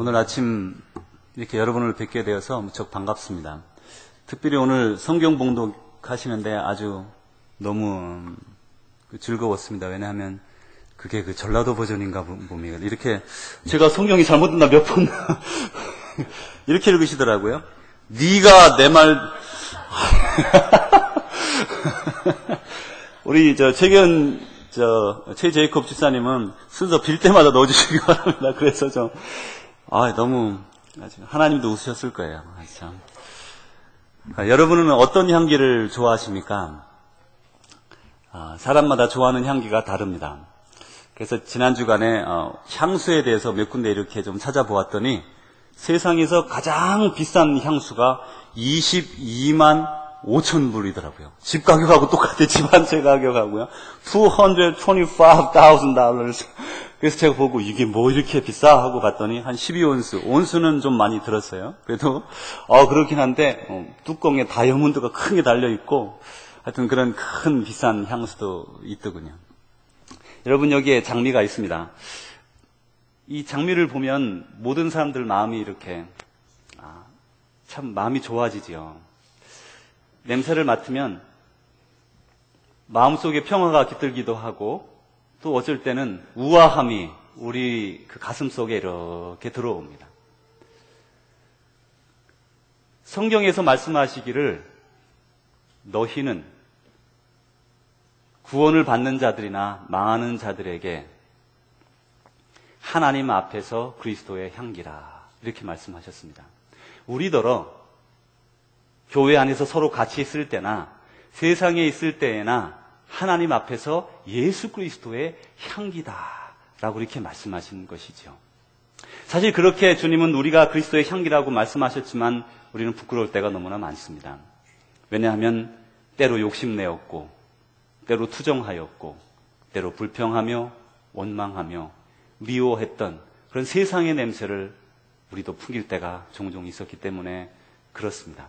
오늘 아침 이렇게 여러분을 뵙게 되어서 무척 반갑습니다. 특별히 오늘 성경 봉독하시는데 아주 너무 즐거웠습니다. 왜냐하면 그게 그 전라도 버전인가 봅니다. 이렇게 제가 성경이 잘못됐나 몇 번 이렇게 읽으시더라고요. 네가 내 말 우리 최 제이콥 집사님은 순서 빌 때마다 넣어주시기 바랍니다. 그래서 너무 하나님도 웃으셨을 거예요. 참. 여러분은 어떤 향기를 좋아하십니까? 사람마다 좋아하는 향기가 다릅니다. 그래서 지난 주간에 향수에 대해서 몇 군데 이렇게 좀 찾아보았더니 세상에서 가장 비싼 향수가 22만 5천 불이더라고요. 집 가격하고 똑같아요. 집 한 채 가격하고요. $225,000. 그래서 제가 보고 이게 뭐 이렇게 비싸 하고 봤더니 한 12온스. 온스는 좀 많이 들었어요. 그래도 그렇긴 한데 뚜껑에 다이아몬드가 큰 게 달려 있고 하여튼 그런 큰 비싼 향수도 있더군요. 여러분 여기에 장미가 있습니다. 이 장미를 보면 모든 사람들 마음이 이렇게 참 마음이 좋아지지요. 냄새를 맡으면 마음속에 평화가 깃들기도 하고 또 어쩔 때는 우아함이 우리 그 가슴 속에 이렇게 들어옵니다. 성경에서 말씀하시기를 너희는 구원을 받는 자들이나 망하는 자들에게 하나님 앞에서 그리스도의 향기라 이렇게 말씀하셨습니다. 우리더러 교회 안에서 서로 같이 있을 때나 세상에 있을 때에나 하나님 앞에서 예수 그리스도의 향기다라고 이렇게 말씀하신 것이죠. 사실 그렇게 주님은 우리가 그리스도의 향기라고 말씀하셨지만 우리는 부끄러울 때가 너무나 많습니다. 왜냐하면 때로 욕심내었고 때로 투정하였고 때로 불평하며 원망하며 미워했던 그런 세상의 냄새를 우리도 풍길 때가 종종 있었기 때문에 그렇습니다.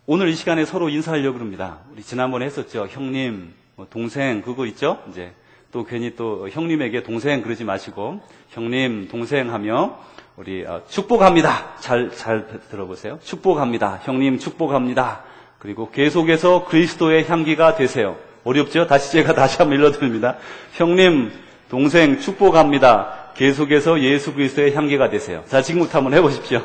오늘 이 시간에 서로 인사하려고 합니다. 우리 지난번에 했었죠. 형님, 동생 그거 있죠? 이제 또 괜히 또 형님에게 동생 그러지 마시고 형님, 동생 하며 우리 축복합니다. 잘 들어보세요. 축복합니다. 형님 축복합니다. 그리고 계속해서 그리스도의 향기가 되세요. 어렵죠? 제가 다시 한번 일러드립니다. 형님, 동생 축복합니다. 계속해서 예수 그리스도의 향기가 되세요. 자, 지금부터 한번 해보십시오.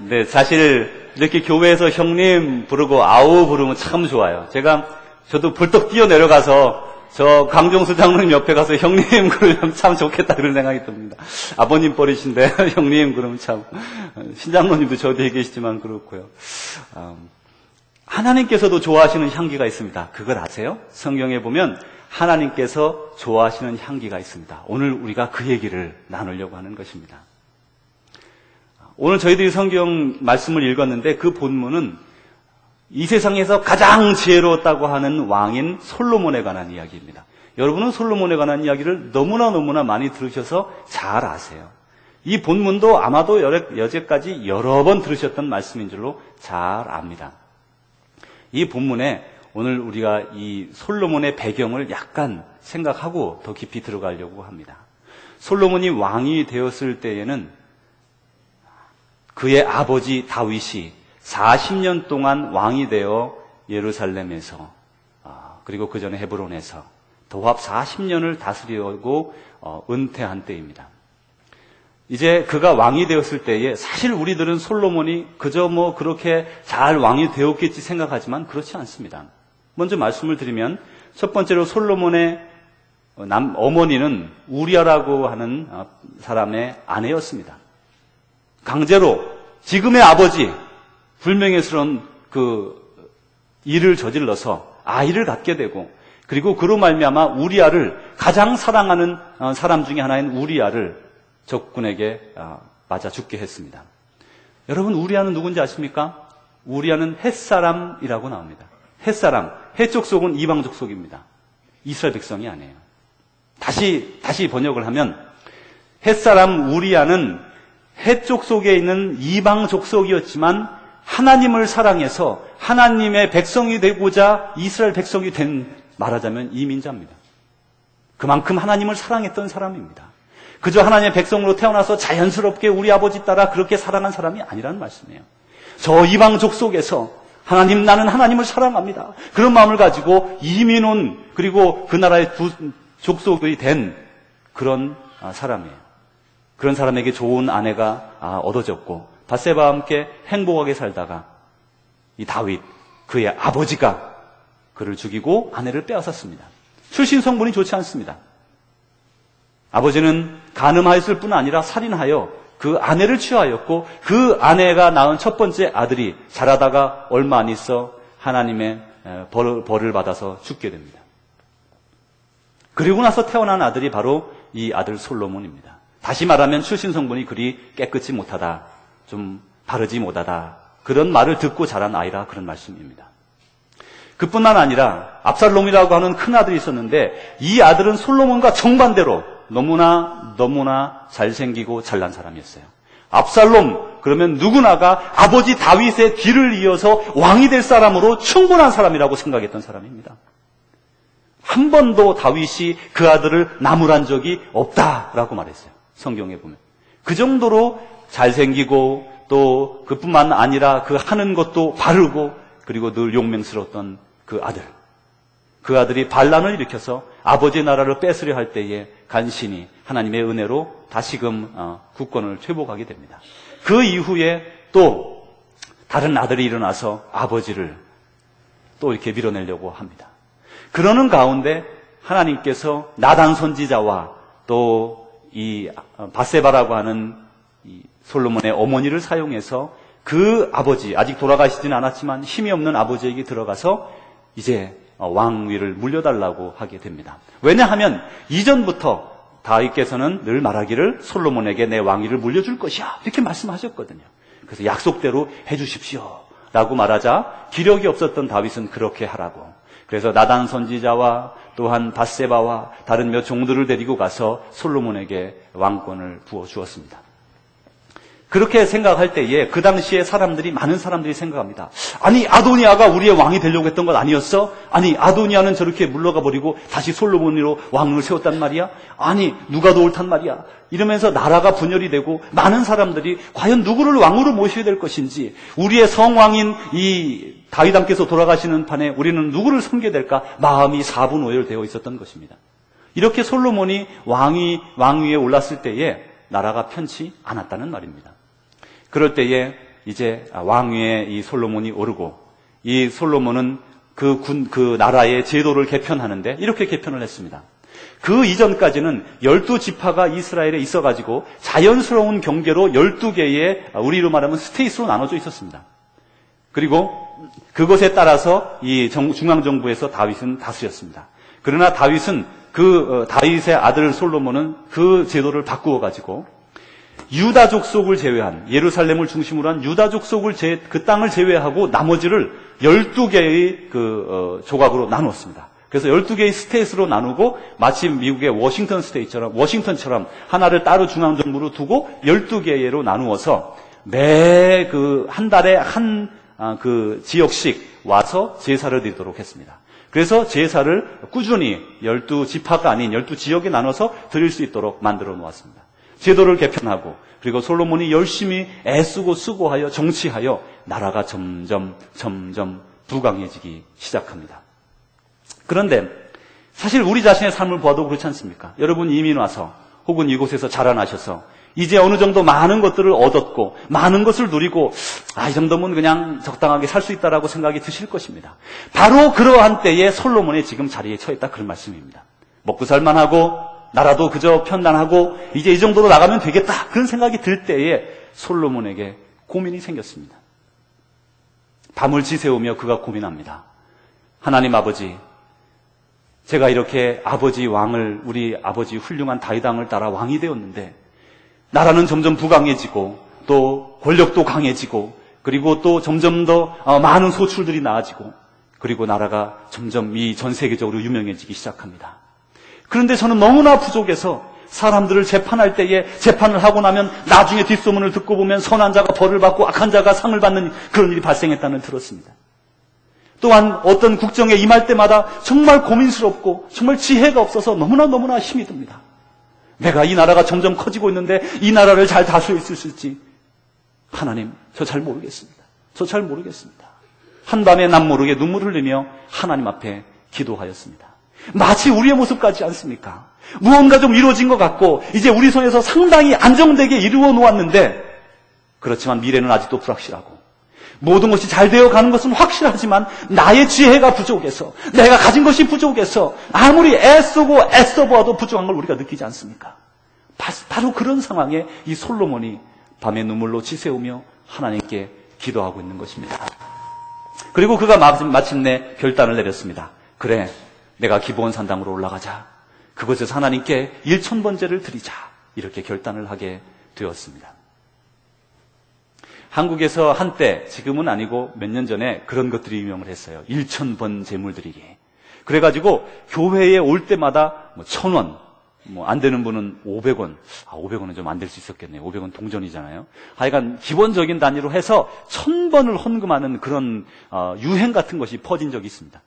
네, 사실 이렇게 교회에서 형님 부르고 아우 부르면 참 좋아요. 저도 벌떡 뛰어내려가서 저 강종수 장로님 옆에 가서 형님 그러면 참 좋겠다 그런 생각이 듭니다. 아버님 뻘이신데 형님 그러면 참 신장로님도 저 뒤에 계시지만 그렇고요. 하나님께서도 좋아하시는 향기가 있습니다. 그걸 아세요? 성경에 보면 하나님께서 좋아하시는 향기가 있습니다. 오늘 우리가 그 얘기를 나누려고 하는 것입니다. 오늘 저희들이 성경 말씀을 읽었는데 그 본문은 이 세상에서 가장 지혜로웠다고 하는 왕인 솔로몬에 관한 이야기입니다. 여러분은 솔로몬에 관한 이야기를 너무나 많이 들으셔서 잘 아세요. 이 본문도 아마도 여태까지 여러 번 들으셨던 말씀인 줄로 잘 압니다. 이 본문에 오늘 우리가 이 솔로몬의 배경을 약간 생각하고 더 깊이 들어가려고 합니다. 솔로몬이 왕이 되었을 때에는 그의 아버지 다윗이 40년 동안 왕이 되어 예루살렘에서 그리고 그 전에 헤브론에서 도합 40년을 다스리고 은퇴한 때입니다. 이제 그가 왕이 되었을 때에 사실 우리들은 솔로몬이 그저 그렇게 잘 왕이 되었겠지 생각하지만 그렇지 않습니다. 먼저 말씀을 드리면 첫 번째로 솔로몬의 어머니는 우리아라고 하는 사람의 아내였습니다. 강제로 지금의 아버지 불명예스러운 그 일을 저질러서 아이를 갖게 되고 그리고 그로 말미암아 우리아를 가장 사랑하는 사람 중에 하나인 우리아를 적군에게 맞아 죽게 했습니다. 여러분 우리아는 누군지 아십니까? 우리아는 헷사람이라고 나옵니다. 헷사람, 헷 족속은 이방 족속입니다. 이스라엘 백성이 아니에요. 다시 번역을 하면 헷사람 우리아는 헷 족속에 있는 이방 족속이었지만 하나님을 사랑해서 하나님의 백성이 되고자 이스라엘 백성이 된, 말하자면 이민자입니다. 그만큼 하나님을 사랑했던 사람입니다. 그저 하나님의 백성으로 태어나서 자연스럽게 우리 아버지 따라 그렇게 사랑한 사람이 아니라는 말씀이에요. 저 이방족 속에서 하나님, 나는 하나님을 사랑합니다. 그런 마음을 가지고 이민 온, 그리고 그 나라의 족속이 된 그런 사람이에요. 그런 사람에게 좋은 아내가 얻어졌고 밧세바와 함께 행복하게 살다가 이 다윗, 그의 아버지가 그를 죽이고 아내를 빼앗았습니다. 출신 성분이 좋지 않습니다. 아버지는 간음하였을 뿐 아니라 살인하여 그 아내를 취하였고 그 아내가 낳은 첫 번째 아들이 자라다가 얼마 안 있어 하나님의 벌을 받아서 죽게 됩니다. 그리고 나서 태어난 아들이 바로 이 아들 솔로몬입니다. 다시 말하면 출신 성분이 그리 깨끗이 못하다, 좀 바르지 못하다, 그런 말을 듣고 자란 아이라 그런 말씀입니다. 그뿐만 아니라 압살롬이라고 하는 큰 아들이 있었는데 이 아들은 솔로몬과 정반대로 너무나 잘생기고 잘난 사람이었어요. 압살롬, 그러면 누구나가 아버지 다윗의 뒤를 이어서 왕이 될 사람으로 충분한 사람이라고 생각했던 사람입니다. 한 번도 다윗이 그 아들을 나무란 적이 없다라고 말했어요. 성경에 보면. 그 정도로 잘생기고 또 그뿐만 아니라 그 하는 것도 바르고 그리고 늘 용맹스러웠던 그 아들. 그 아들이 반란을 일으켜서 아버지의 나라를 뺏으려 할 때에 간신히 하나님의 은혜로 다시금 국권을 회복하게 됩니다. 그 이후에 또 다른 아들이 일어나서 아버지를 또 이렇게 밀어내려고 합니다. 그러는 가운데 하나님께서 나단 선지자와 또 이 밧세바라고 하는 이 솔로몬의 어머니를 사용해서 그 아버지, 아직 돌아가시지는 않았지만 힘이 없는 아버지에게 들어가서 이제 왕위를 물려달라고 하게 됩니다. 왜냐하면 이전부터 다윗께서는 늘 말하기를 솔로몬에게 내 왕위를 물려줄 것이야 이렇게 말씀하셨거든요. 그래서 약속대로 해주십시오 라고 말하자 기력이 없었던 다윗은 그렇게 하라고. 그래서 나단 선지자와 또한 밧세바와 다른 몇 종들을 데리고 가서 솔로몬에게 왕권을 부어주었습니다. 그렇게 생각할 때에 그 당시에 많은 사람들이 생각합니다. 아니 아도니아가 우리의 왕이 되려고 했던 것 아니었어? 아니 아도니아는 저렇게 물러가 버리고 다시 솔로몬으로 왕을 세웠단 말이야? 아니 누가 더 옳단 말이야? 이러면서 나라가 분열이 되고 많은 사람들이 과연 누구를 왕으로 모셔야 될 것인지, 우리의 성왕인 이 다윗 왕께서 돌아가시는 판에 우리는 누구를 섬겨야 될까? 마음이 사분오열되어 있었던 것입니다. 이렇게 솔로몬이 왕위에 올랐을 때에 나라가 편치 않았다는 말입니다. 그럴 때에 이제 왕위에 이 솔로몬이 오르고 이 솔로몬은 그 나라의 제도를 개편하는데 이렇게 개편을 했습니다. 그 이전까지는 12지파가 이스라엘에 있어가지고 자연스러운 경계로 12개의 우리로 말하면 스테이트로 나눠져 있었습니다. 그리고 그것에 따라서 이 중앙정부에서 다윗은 다스렸습니다. 그러나 다윗은 다윗의 아들 솔로몬은 그 제도를 바꾸어가지고 유다 족속을 제외한, 예루살렘을 중심으로 한 유다 족속을 그 땅을 제외하고 나머지를 12개의 조각으로 나누었습니다. 그래서 12개의 스테이트로 나누고 마치 미국의 워싱턴처럼 하나를 따로 중앙정부로 두고 12개로 나누어서 매 한 달에 그 지역씩 와서 제사를 드리도록 했습니다. 그래서 제사를 꾸준히 12지파가 아닌 12지역에 나눠서 드릴 수 있도록 만들어 놓았습니다. 제도를 개편하고 그리고 솔로몬이 열심히 애쓰고 수고하여 정치하여 나라가 점점 부강해지기 시작합니다. 그런데 사실 우리 자신의 삶을 보아도 그렇지 않습니까? 여러분 이민 와서 혹은 이곳에서 자라나셔서 이제 어느 정도 많은 것들을 얻었고 많은 것을 누리고 이 정도면 그냥 적당하게 살 수 있다라고 생각이 드실 것입니다. 바로 그러한 때에 솔로몬이 지금 자리에 처했다 그런 말씀입니다. 먹고 살만하고 나라도 그저 편안하고 이제 이 정도로 나가면 되겠다 그런 생각이 들 때에 솔로몬에게 고민이 생겼습니다. 밤을 지새우며 그가 고민합니다. 하나님 아버지, 제가 이렇게 우리 아버지 훌륭한 다윗 왕을 따라 왕이 되었는데 나라는 점점 부강해지고 또 권력도 강해지고 그리고 또 점점 더 많은 소출들이 나아지고 그리고 나라가 점점 이 전 세계적으로 유명해지기 시작합니다. 그런데 저는 너무나 부족해서 사람들을 재판할 때에 재판을 하고 나면 나중에 뒷소문을 듣고 보면 선한 자가 벌을 받고 악한 자가 상을 받는 그런 일이 발생했다는 들었습니다. 또한 어떤 국정에 임할 때마다 정말 고민스럽고 정말 지혜가 없어서 너무나 힘이 듭니다. 내가 이 나라가 점점 커지고 있는데 이 나라를 잘 다스릴 수 있을지 하나님, 저 잘 모르겠습니다. 저 잘 모르겠습니다. 한밤에 남 모르게 눈물 흘리며 하나님 앞에 기도하였습니다. 마치 우리의 모습 같지 않습니까? 무언가 좀 이루어진 것 같고 이제 우리 손에서 상당히 안정되게 이루어 놓았는데 그렇지만 미래는 아직도 불확실하고 모든 것이 잘 되어가는 것은 확실하지만 나의 지혜가 부족해서 내가 가진 것이 부족해서 아무리 애써 보아도 부족한 걸 우리가 느끼지 않습니까? 바로 그런 상황에 이 솔로몬이 밤에 눈물로 지새우며 하나님께 기도하고 있는 것입니다. 그리고 그가 마침내 결단을 내렸습니다. 그래, 내가 기브온 산당으로 올라가자. 그곳에서 하나님께 1000번제를 드리자. 이렇게 결단을 하게 되었습니다. 한국에서 한때, 지금은 아니고 몇 년 전에 그런 것들이 유명을 했어요. 1000번 제물 드리기. 그래가지고 교회에 올 때마다 1000원, 안 되는 분은 500원. 500원은 좀 안 될 수 있었겠네요. 500원 동전이잖아요. 하여간 기본적인 단위로 해서 1000번을 헌금하는 그런 유행 같은 것이 퍼진 적이 있습니다.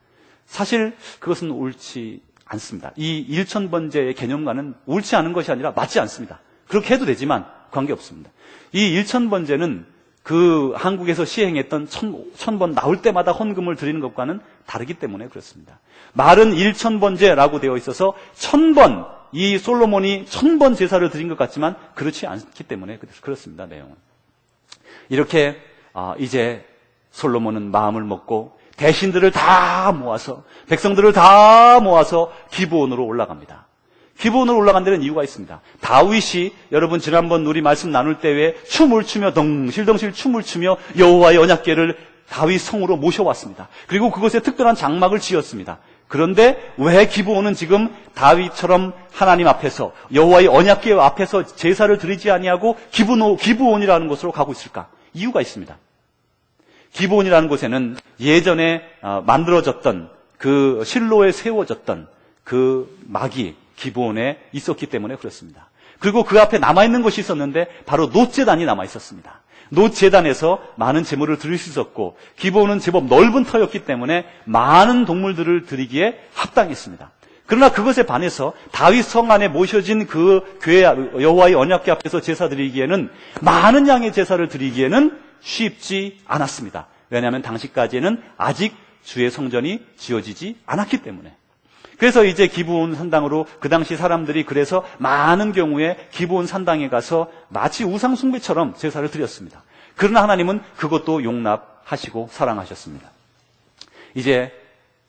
사실 그것은 옳지 않습니다. 이 1000번제의 개념과는 옳지 않은 것이 아니라 맞지 않습니다. 그렇게 해도 되지만 관계없습니다. 이 1000번제는 그 한국에서 시행했던 1000번 나올 때마다 헌금을 드리는 것과는 다르기 때문에 그렇습니다. 말은 1000번제라고 되어 있어서 1000번, 이 솔로몬이 1000번 제사를 드린 것 같지만 그렇지 않기 때문에 그렇습니다. 내용은. 이렇게 이제 솔로몬은 마음을 먹고 대신들을 다 모아서 백성들을 다 모아서 기브온으로 올라갑니다. 기브온으로 올라간 데는 이유가 있습니다. 다윗이 여러분 지난번 우리 말씀 나눌 때에 춤을 추며 덩실덩실 춤을 추며 여호와의 언약궤를 다윗 성으로 모셔왔습니다. 그리고 그곳에 특별한 장막을 지었습니다. 그런데 왜 기브온은 지금 다윗처럼 하나님 앞에서 여호와의 언약궤 앞에서 제사를 드리지 아니하고 기브온이라는 곳으로 가고 있을까? 이유가 있습니다. 기브온이라는 곳에는 예전에 만들어졌던 그 실로에 세워졌던 그 막이 기브온에 있었기 때문에 그렇습니다. 그리고 그 앞에 남아있는 것이 있었는데 바로 놋제단이 남아있었습니다. 놋제단에서 많은 제물을 드릴 수 있었고 기브온은 제법 넓은 터였기 때문에 많은 동물들을 드리기에 합당했습니다. 그러나 그것에 반해서 다윗 성 안에 모셔진 그 여호와의 언약궤 앞에서 제사 드리기에는 많은 양의 제사를 드리기에는 쉽지 않았습니다. 왜냐하면 당시까지는 아직 주의 성전이 지어지지 않았기 때문에. 그래서 이제 기브온 산당으로 그 당시 사람들이 그래서 많은 경우에 기브온 산당에 가서 마치 우상 숭배처럼 제사를 드렸습니다. 그러나 하나님은 그것도 용납하시고 사랑하셨습니다. 이제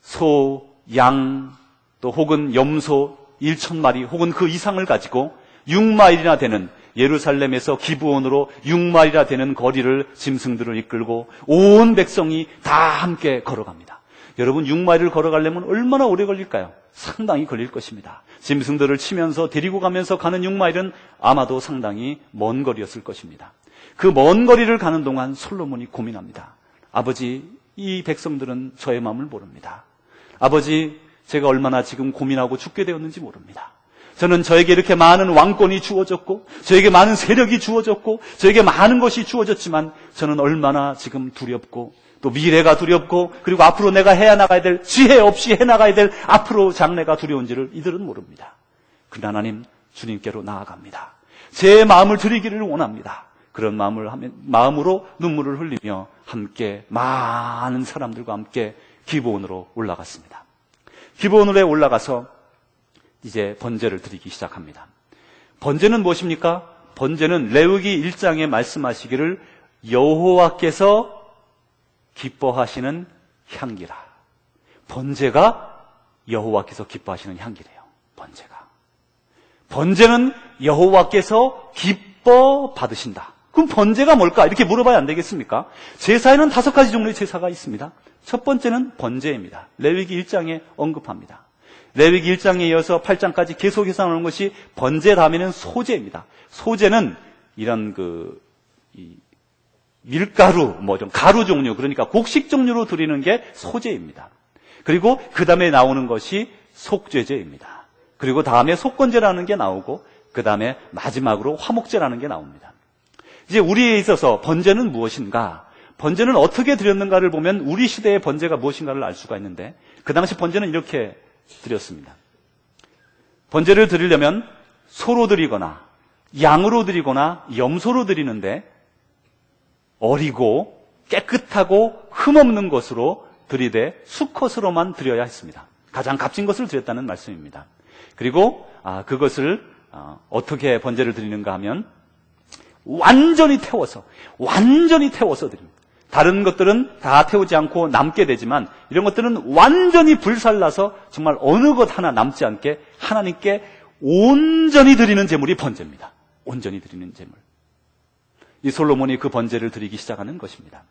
소, 양, 또 혹은 염소 1000마리 혹은 그 이상을 가지고 6마일이나 되는 예루살렘에서 기브온으로 6마일이나 되는 거리를 짐승들을 이끌고 온 백성이 다 함께 걸어갑니다. 여러분 6마일을 걸어가려면 얼마나 오래 걸릴까요? 상당히 걸릴 것입니다. 짐승들을 치면서 데리고 가면서 가는 6마일은 아마도 상당히 먼 거리였을 것입니다. 그 먼 거리를 가는 동안 솔로몬이 고민합니다. 아버지, 이 백성들은 저의 마음을 모릅니다. 아버지, 제가 얼마나 지금 고민하고 죽게 되었는지 모릅니다. 저는 저에게 이렇게 많은 왕권이 주어졌고 저에게 많은 세력이 주어졌고 저에게 많은 것이 주어졌지만 저는 얼마나 지금 두렵고 또 미래가 두렵고 그리고 앞으로 내가 해나가야 될 지혜 없이 해나가야 될 앞으로 장래가 두려운지를 이들은 모릅니다. 그러나 하나님 주님께로 나아갑니다. 제 마음을 드리기를 원합니다. 그런 마음으로 눈물을 흘리며 함께 많은 사람들과 함께 기브온으로 올라갔습니다. 기브온으로 올라가서 이제 번제를 드리기 시작합니다. 번제는 무엇입니까? 번제는 레위기 1장에 말씀하시기를 여호와께서 기뻐하시는 향기라. 번제가 여호와께서 기뻐하시는 향기래요. 번제는 여호와께서 기뻐 받으신다. 그럼 번제가 뭘까? 이렇게 물어봐야 안 되겠습니까? 제사에는 5가지 종류의 제사가 있습니다. 첫 번째는 번제입니다. 레위기 1장에 언급합니다. 레위기 1장에 이어서 8장까지 계속해서 나오는 것이 번제 다음에는 소제입니다. 소제는 이런 밀가루, 좀 가루 종류, 그러니까 곡식 종류로 드리는 게 소제입니다. 그리고 그 다음에 나오는 것이 속죄제입니다. 그리고 다음에 속건제라는 게 나오고 그 다음에 마지막으로 화목제라는 게 나옵니다. 이제 우리에 있어서 번제는 무엇인가, 번제는 어떻게 드렸는가를 보면 우리 시대의 번제가 무엇인가를 알 수가 있는데, 그 당시 번제는 이렇게 드렸습니다. 번제를 드리려면 소로 드리거나 양으로 드리거나 염소로 드리는데, 어리고 깨끗하고 흠없는 것으로 드리되 수컷으로만 드려야 했습니다. 가장 값진 것을 드렸다는 말씀입니다. 그리고 그것을 어떻게 번제를 드리는가 하면 완전히 태워서 드립니다. 다른 것들은 다 태우지 않고 남게 되지만 이런 것들은 완전히 불살라서 정말 어느 것 하나 남지 않게 하나님께 온전히 드리는 제물이 번제입니다. 온전히 드리는 제물. 이 솔로몬이 그 번제를 드리기 시작하는 것입니다.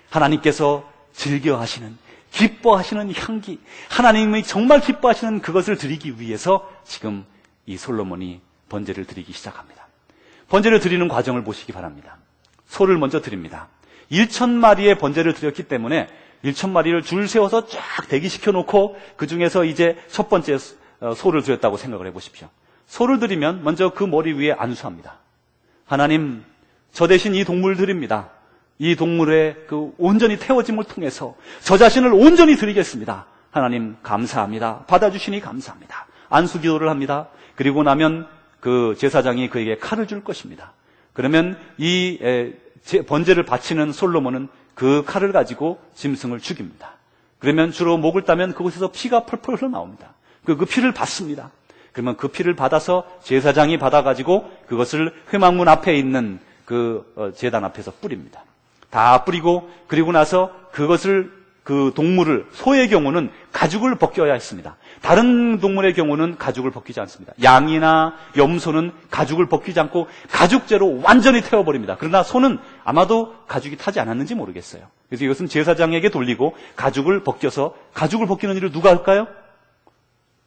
하나님께서 즐겨하시는, 기뻐하시는 향기, 하나님이 정말 기뻐하시는 그것을 드리기 위해서 지금 이 솔로몬이 번제를 드리기 시작합니다. 번제를 드리는 과정을 보시기 바랍니다. 소를 먼저 드립니다. 1,000마리의 번제를 드렸기 때문에 1,000마리를 줄 세워서 쫙 대기시켜 놓고 그 중에서 이제 첫 번째 소를 드렸다고 생각을 해보십시오. 소를 드리면 먼저 그 머리 위에 안수합니다. 하나님, 저 대신 이 동물 드립니다. 이 동물의 그 온전히 태워짐을 통해서 저 자신을 온전히 드리겠습니다. 하나님 감사합니다. 받아주시니 감사합니다. 안수 기도를 합니다. 그리고 나면 그 제사장이 그에게 칼을 줄 것입니다. 그러면 이 번제를 바치는 솔로몬은 그 칼을 가지고 짐승을 죽입니다. 그러면 주로 목을 따면 그곳에서 피가 펄펄 흘러나옵니다. 그 피를 받습니다. 그러면 그 피를 받아서 제사장이 받아가지고 그것을 회막문 앞에 있는 그 제단 앞에서 뿌립니다. 다 뿌리고 그리고 나서 그것을 그 동물을, 소의 경우는 가죽을 벗겨야 했습니다. 다른 동물의 경우는 가죽을 벗기지 않습니다. 양이나 염소는 가죽을 벗기지 않고 가죽제로 완전히 태워버립니다. 그러나 소는 아마도 가죽이 타지 않았는지 모르겠어요. 그래서 이것은 제사장에게 돌리고 가죽을 벗겨서, 가죽을 벗기는 일을 누가 할까요?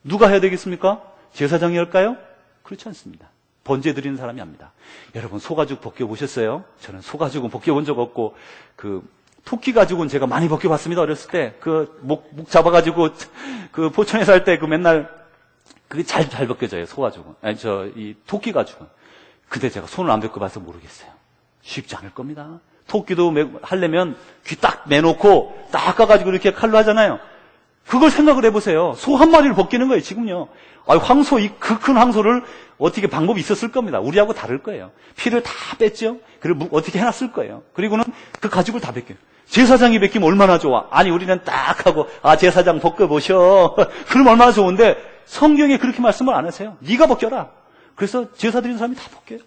누가 해야 되겠습니까? 제사장이 할까요? 그렇지 않습니다. 번제 드리는 사람이 합니다. 여러분, 소가죽 벗겨보셨어요? 저는 소가죽은 벗겨본 적 없고, 토끼 가죽은 제가 많이 벗겨봤습니다. 어렸을 때. 목 잡아가지고, 포천에 살 때 맨날, 그게 잘 벗겨져요, 소가죽은. 이 토끼 가죽은. 근데 제가 손을 안 벗겨봐서 모르겠어요. 쉽지 않을 겁니다. 토끼도 하려면 귀 딱 매놓고, 딱 가가지고 이렇게 칼로 하잖아요. 그걸 생각을 해보세요. 소 한 마리를 벗기는 거예요, 지금요. 황소, 그 큰 황소를 어떻게 방법이 있었을 겁니다. 우리하고 다를 거예요. 피를 다 뺐죠? 그리고 어떻게 해놨을 거예요. 그리고는 그 가죽을 다 벗겨요. 제사장이 벗기면 얼마나 좋아. 아니, 우리는 딱 하고, 제사장 벗겨보셔. 그럼 얼마나 좋은데, 성경에 그렇게 말씀을 안 하세요. 네가 벗겨라. 그래서 제사 드리는 사람이 다 벗겨요.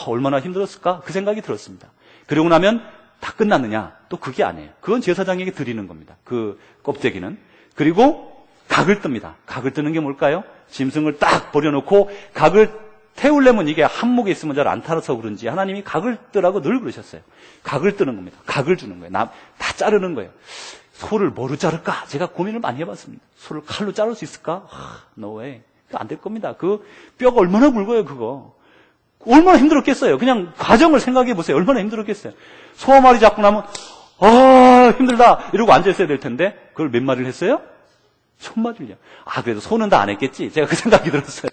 얼마나 힘들었을까? 그 생각이 들었습니다. 그러고 나면 다 끝났느냐? 또 그게 아니에요. 그건 제사장에게 드리는 겁니다. 그 껍데기는. 그리고 각을 뜹니다. 각을 뜨는 게 뭘까요? 짐승을 딱 버려놓고 각을 태우려면 이게 한목에 있으면 잘 안 타서 그런지 하나님이 각을 뜨라고 늘 그러셨어요. 각을 뜨는 겁니다. 각을 주는 거예요. 다 자르는 거예요. 소를 뭐로 자를까? 제가 고민을 많이 해봤습니다. 소를 칼로 자를 수 있을까? No way. 안 될 겁니다. 그 뼈가 얼마나 굵어요, 그거. 얼마나 힘들었겠어요. 그냥 과정을 생각해 보세요. 얼마나 힘들었겠어요. 소 한 마리 잡고 나면 힘들다 이러고 앉아있어야 될 텐데 그걸 몇 마리를 했어요? 1,000마리를요. 그래도 소는 다 안 했겠지. 제가 그 생각이 들었어요.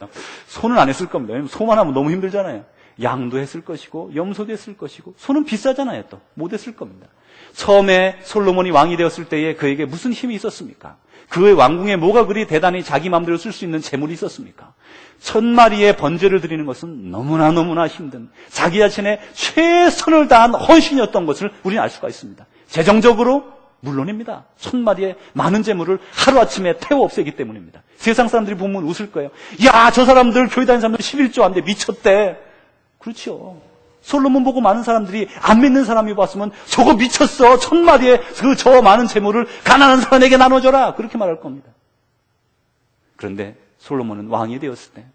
소는 안 했을 겁니다. 왜냐면 소만 하면 너무 힘들잖아요. 양도 했을 것이고 염소도 했을 것이고 소는 비싸잖아요. 또 못 했을 겁니다. 처음에 솔로몬이 왕이 되었을 때에 그에게 무슨 힘이 있었습니까? 그의 왕궁에 뭐가 그리 대단히 자기 마음대로 쓸 수 있는 재물이 있었습니까? 1,000마리의 번제를 드리는 것은 너무나 힘든 자기 자신의 최선을 다한 헌신이었던 것을 우리는 알 수가 있습니다. 재정적으로 물론입니다. 1,000마리의 많은 재물을 하루아침에 태워 없애기 때문입니다. 세상 사람들이 보면 웃을 거예요. 야, 저 사람들, 교회 다니는 사람들 11조 안 돼. 미쳤대. 그렇죠. 솔로몬 보고 많은 사람들이 안 믿는 사람이 봤으면 저거 미쳤어. 1,000마리의 저 많은 재물을 가난한 사람에게 나눠줘라. 그렇게 말할 겁니다. 그런데 솔로몬은 왕이 되었을 때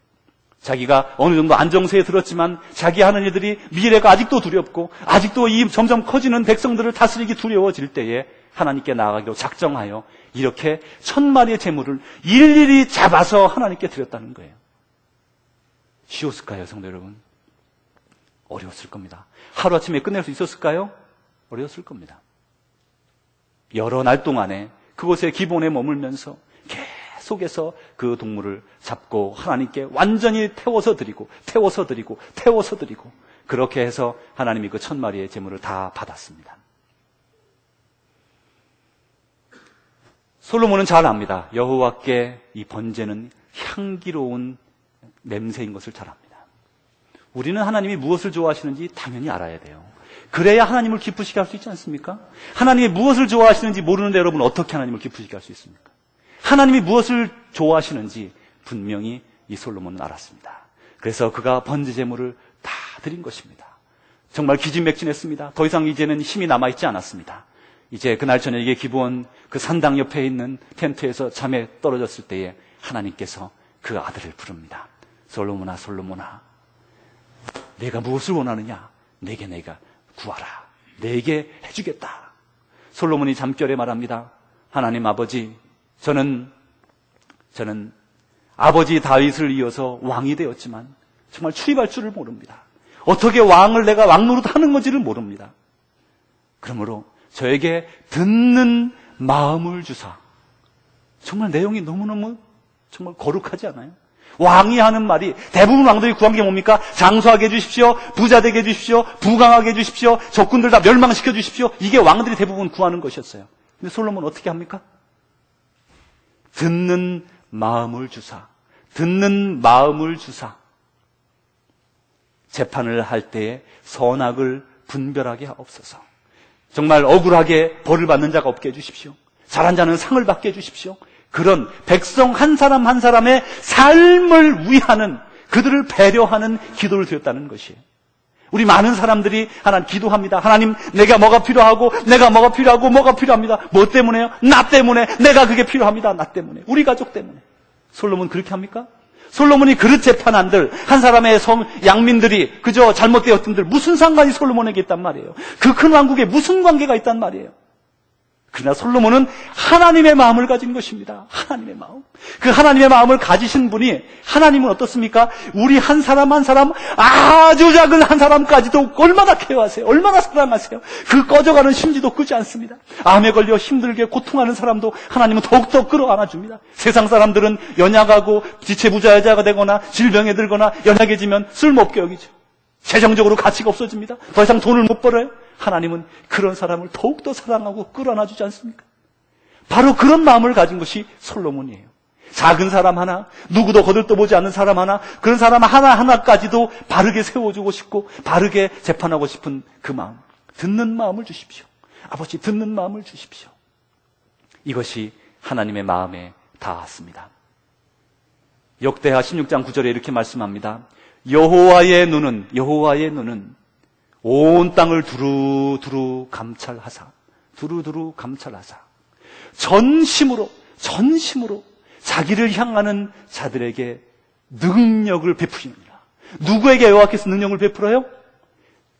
자기가 어느 정도 안정세에 들었지만 자기 하는 일들이 미래가 아직도 두렵고 아직도 이 점점 커지는 백성들을 다스리기 두려워질 때에 하나님께 나아가기로 작정하여 이렇게 1,000마리의 재물을 일일이 잡아서 하나님께 드렸다는 거예요. 쉬웠을까요, 성도 여러분? 어려웠을 겁니다. 하루아침에 끝낼 수 있었을까요? 어려웠을 겁니다. 여러 날 동안에 그곳에 기본에 머물면서 속에서 그 동물을 잡고 하나님께 완전히 태워서 드리고 그렇게 해서 하나님이 그 1000마리의 제물을 다 받았습니다. 솔로몬은 잘 압니다. 여호와께 이 번제는 향기로운 냄새인 것을 잘 압니다. 우리는 하나님이 무엇을 좋아하시는지 당연히 알아야 돼요. 그래야 하나님을 기쁘시게 할 수 있지 않습니까? 하나님이 무엇을 좋아하시는지 모르는데 여러분 어떻게 하나님을 기쁘시게 할 수 있습니까? 하나님이 무엇을 좋아하시는지 분명히 이 솔로몬은 알았습니다. 그래서 그가 번제 제물을 다 드린 것입니다. 정말 기진맥진했습니다. 더 이상 이제는 힘이 남아있지 않았습니다. 이제 그날 저녁에 기브온 그 산당 옆에 있는 텐트에서 잠에 떨어졌을 때에 하나님께서 그 아들을 부릅니다. 솔로몬아, 솔로몬아, 내가 무엇을 원하느냐? 내게 내가 구하라. 내게 해주겠다. 솔로몬이 잠결에 말합니다. 하나님 아버지, 저는 아버지 다윗을 이어서 왕이 되었지만 정말 출입할 줄을 모릅니다. 어떻게 왕을 내가 왕노릇 하는 건지를 모릅니다. 그러므로 저에게 듣는 마음을 주사. 정말 내용이 너무너무 정말 거룩하지 않아요? 왕이 하는 말이, 대부분 왕들이 구한 게 뭡니까? 장수하게 해주십시오, 부자 되게 해주십시오, 부강하게 해주십시오, 적군들 다 멸망시켜 주십시오. 이게 왕들이 대부분 구하는 것이었어요. 근데 솔로몬은 어떻게 합니까? 듣는 마음을 주사. 듣는 마음을 주사. 재판을 할 때에 선악을 분별하게 하옵소서. 정말 억울하게 벌을 받는 자가 없게 해주십시오. 잘한 자는 상을 받게 해주십시오. 그런 백성 한 사람 한 사람의 삶을 위하는, 그들을 배려하는 기도를 드렸다는 것이에요. 우리 많은 사람들이 하나님 기도합니다. 하나님, 내가 뭐가 필요하고 뭐가 필요합니다. 뭐 때문에요? 나 때문에. 내가 그게 필요합니다. 나 때문에. 우리 가족 때문에. 솔로몬 그렇게 합니까? 솔로몬이 그릇 재판한들, 한 사람의 양민들이 그저 잘못되었던들 무슨 상관이 솔로몬에게 있단 말이에요. 그 큰 왕국에 무슨 관계가 있단 말이에요. 그러나 솔로몬은 하나님의 마음을 가진 것입니다. 하나님의 마음. 그 하나님의 마음을 가지신 분이, 하나님은 어떻습니까? 우리 한 사람 한 사람, 아주 작은 한 사람까지도 얼마나 케어하세요. 얼마나 사랑하세요. 그 꺼져가는 심지도 끄지 않습니다. 암에 걸려 힘들게 고통하는 사람도 하나님은 더욱더 끌어안아줍니다. 세상 사람들은 연약하고 지체부자여자가 되거나 질병에 들거나 연약해지면 쓸모없게 여기죠. 재정적으로 가치가 없어집니다. 더 이상 돈을 못 벌어요. 하나님은 그런 사람을 더욱더 사랑하고 끌어안아주지 않습니까? 바로 그런 마음을 가진 것이 솔로몬이에요. 작은 사람 하나, 누구도 거들떠보지 않는 사람 하나, 그런 사람 하나하나까지도 바르게 세워주고 싶고 바르게 재판하고 싶은 그 마음. 듣는 마음을 주십시오. 아버지, 듣는 마음을 주십시오. 이것이 하나님의 마음에 닿았습니다. 역대하 16장 9절에 이렇게 말씀합니다. 여호와의 눈은 온 땅을 두루두루 감찰하사 전심으로 자기를 향하는 자들에게 능력을 베푸십니다. 누구에게 여호와께서 능력을 베풀어요?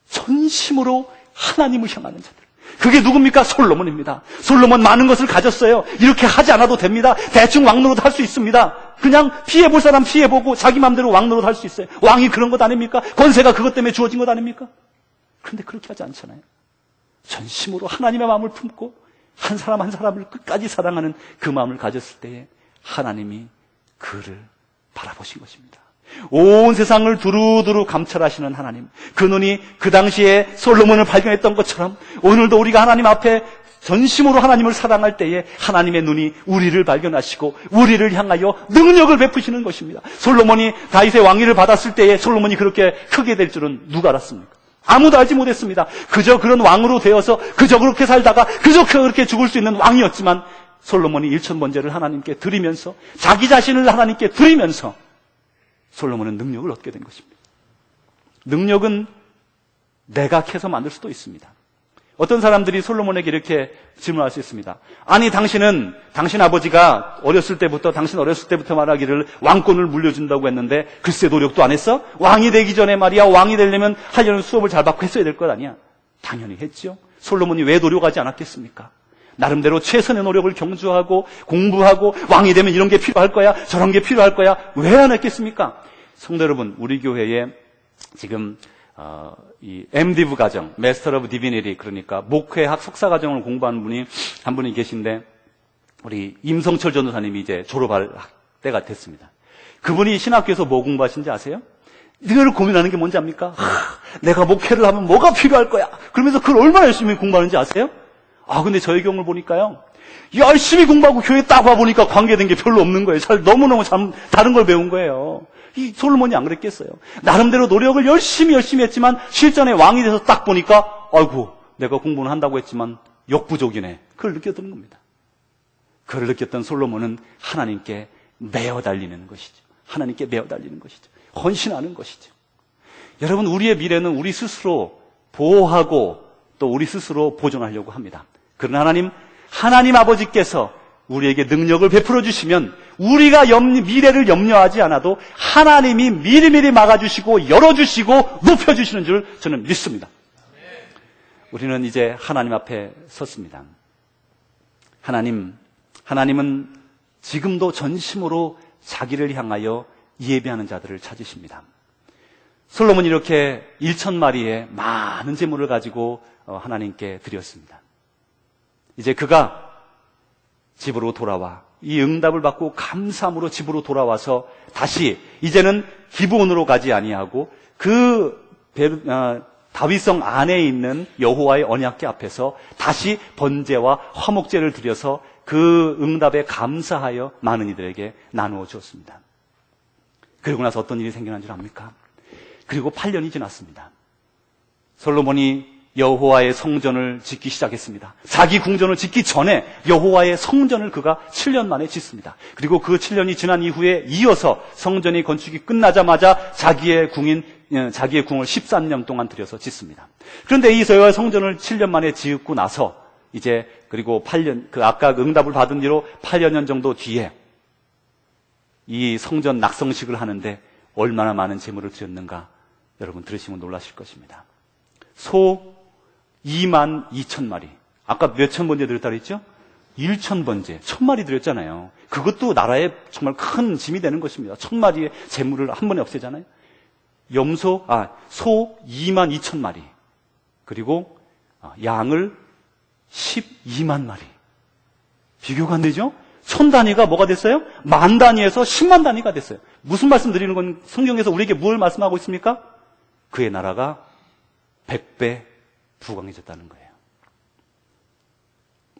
전심으로 하나님을 향하는 자들. 그게 누굽니까? 솔로몬입니다. 솔로몬 많은 것을 가졌어요. 이렇게 하지 않아도 됩니다. 대충 왕노릇 할 수 있습니다. 그냥 피해볼 사람 피해보고 자기 마음대로 왕노릇 할 수 있어요. 왕이 그런 것 아닙니까? 권세가 그것 때문에 주어진 것 아닙니까? 그런데 그렇게 하지 않잖아요. 전심으로 하나님의 마음을 품고 한 사람 한 사람을 끝까지 사랑하는 그 마음을 가졌을 때에 하나님이 그를 바라보신 것입니다. 온 세상을 두루두루 감찰하시는 하나님, 그 눈이 그 당시에 솔로몬을 발견했던 것처럼 오늘도 우리가 하나님 앞에 전심으로 하나님을 사랑할 때에 하나님의 눈이 우리를 발견하시고 우리를 향하여 능력을 베푸시는 것입니다. 솔로몬이 다윗의 왕위를 받았을 때에 솔로몬이 그렇게 크게 될 줄은 누가 알았습니까? 아무도 알지 못했습니다. 그저 그런 왕으로 되어서 그저 그렇게 살다가 그저 그렇게 죽을 수 있는 왕이었지만 솔로몬이 1000번제를 하나님께 드리면서 자기 자신을 하나님께 드리면서 솔로몬은 능력을 얻게 된 것입니다. 능력은 내가 캐서 만들 수도 있습니다. 어떤 사람들이 솔로몬에게 이렇게 질문할 수 있습니다. 아니, 당신 아버지가 당신 어렸을 때부터 말하기를 왕권을 물려준다고 했는데 글쎄 노력도 안 했어? 왕이 되기 전에 말이야, 왕이 되려면 하려는 수업을 잘 받고 했어야 될 것 아니야? 당연히 했죠. 솔로몬이 왜 노력하지 않았겠습니까? 나름대로 최선의 노력을 경주하고 공부하고 왕이 되면 이런 게 필요할 거야, 저런 게 필요할 거야. 왜 안 했겠습니까? 성도 여러분, 우리 교회에 지금 이 MDiv 과정, Master of Divinity, 그러니까 목회학 석사 과정을 공부하는 분이 한 분이 계신데 우리 임성철 전도사님이 이제 졸업할 때가 됐습니다. 그분이 신학교에서 뭐 공부하신지 아세요? 이걸 고민하는 게 뭔지 압니까? 내가 목회를 하면 뭐가 필요할 거야. 그러면서 그걸 얼마나 열심히 공부하는지 아세요? 근데 저의 경우를 보니까요. 열심히 공부하고 교회 딱 와보니까 관계된 게 별로 없는 거예요. 너무너무 다른 걸 배운 거예요. 이 솔로몬이 안 그랬겠어요. 나름대로 노력을 열심히 했지만 실전에 왕이 돼서 딱 보니까 아이고 내가 공부는 한다고 했지만 역부족이네. 그걸 느꼈던 겁니다. 그걸 느꼈던 솔로몬은 하나님께 매어 달리는 것이죠. 하나님께 매어 달리는 것이죠. 헌신하는 것이죠. 여러분, 우리의 미래는 우리 스스로 보호하고 또 우리 스스로 보존하려고 합니다. 그러나 하나님 아버지께서 우리에게 능력을 베풀어 주시면 우리가 미래를 염려하지 않아도 하나님이 미리미리 막아주시고 열어주시고 높여주시는 줄 저는 믿습니다. 우리는 이제 하나님 앞에 섰습니다. 하나님은 지금도 전심으로 자기를 향하여 예배하는 자들을 찾으십니다. 솔로몬이 이렇게 1,000마리의 많은 재물을 가지고 하나님께 드렸습니다. 이제 그가 집으로 돌아와 이 응답을 받고 감사함으로 집으로 돌아와서 다시 이제는 기브온으로 가지 아니하고 다윗성 안에 있는 여호와의 언약궤 앞에서 다시 번제와 화목제를 드려서 그 응답에 감사하여 많은 이들에게 나누어 주었습니다. 그리고 나서 어떤 일이 생겨난 줄 압니까? 그리고 8년이 지났습니다. 솔로몬이 여호와의 성전을 짓기 시작했습니다. 자기 궁전을 짓기 전에 여호와의 성전을 그가 7년 만에 짓습니다. 그리고 그 7년이 지난 이후에 이어서 성전이 건축이 끝나자마자 자기의 궁을 13년 동안 들여서 짓습니다. 그런데 이 여호와의 성전을 7년 만에 짓고 나서 이제 그리고 8년 아까 응답을 받은 뒤로 8년 정도 뒤에 이 성전 낙성식을 하는데 얼마나 많은 재물을 드렸는가 여러분 들으시면 놀라실 것입니다. 소 22,000마리. 아까 몇천 번째 드렸다 그랬죠? 1,000번째. 1,000마리 드렸잖아요. 그것도 나라에 정말 큰 짐이 되는 것입니다. 1,000마리의 재물을 한 번에 없애잖아요. 소 22,000마리. 그리고 양을 12만 마리. 비교가 안 되죠? 1,000단위가 뭐가 됐어요? 만 단위에서 10만 단위가 됐어요. 무슨 말씀 드리는 건 성경에서 우리에게 뭘 말씀하고 있습니까? 그의 나라가 100배 부강해졌다는 거예요.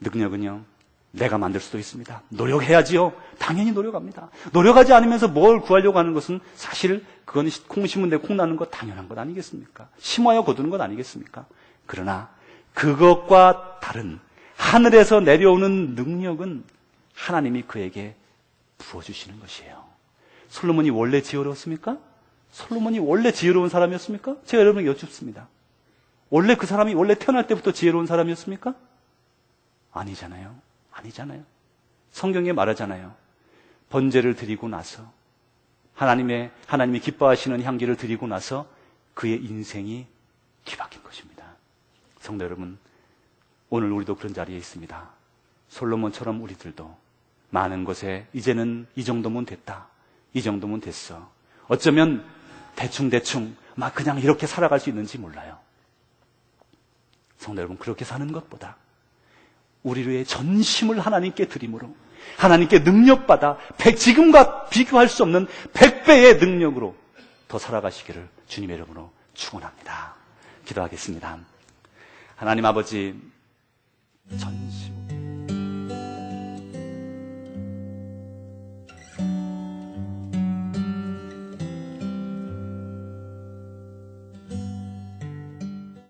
능력은요, 내가 만들 수도 있습니다. 노력해야지요. 당연히 노력합니다. 노력하지 않으면서 뭘 구하려고 하는 것은 사실 그건 콩 심은 데 콩 나는 것 당연한 것 아니겠습니까? 심어야 거두는 것 아니겠습니까? 그러나 그것과 다른 하늘에서 내려오는 능력은 하나님이 그에게 부어주시는 것이에요. 솔로몬이 원래 지혜로웠습니까? 솔로몬이 원래 지혜로운 사람이었습니까? 제가 여러분에게 여쭙습니다. 원래 그 사람이 원래 태어날 때부터 지혜로운 사람이었습니까? 아니잖아요. 성경에 말하잖아요. 번제를 드리고 나서 하나님이 기뻐하시는 향기를 드리고 나서 그의 인생이 뒤바뀐 것입니다. 성도 여러분, 오늘 우리도 그런 자리에 있습니다. 솔로몬처럼 우리들도 많은 것에 이제는 이 정도면 됐다. 이 정도면 됐어. 어쩌면 대충 막 그냥 이렇게 살아갈 수 있는지 몰라요. 성도 여러분, 그렇게 사는 것보다 우리의 전심을 하나님께 드림으로 하나님께 능력받아 지금과 비교할 수 없는 100배의 능력으로 더 살아가시기를 주님의 이름으로 축원합니다. 기도하겠습니다. 하나님 아버지,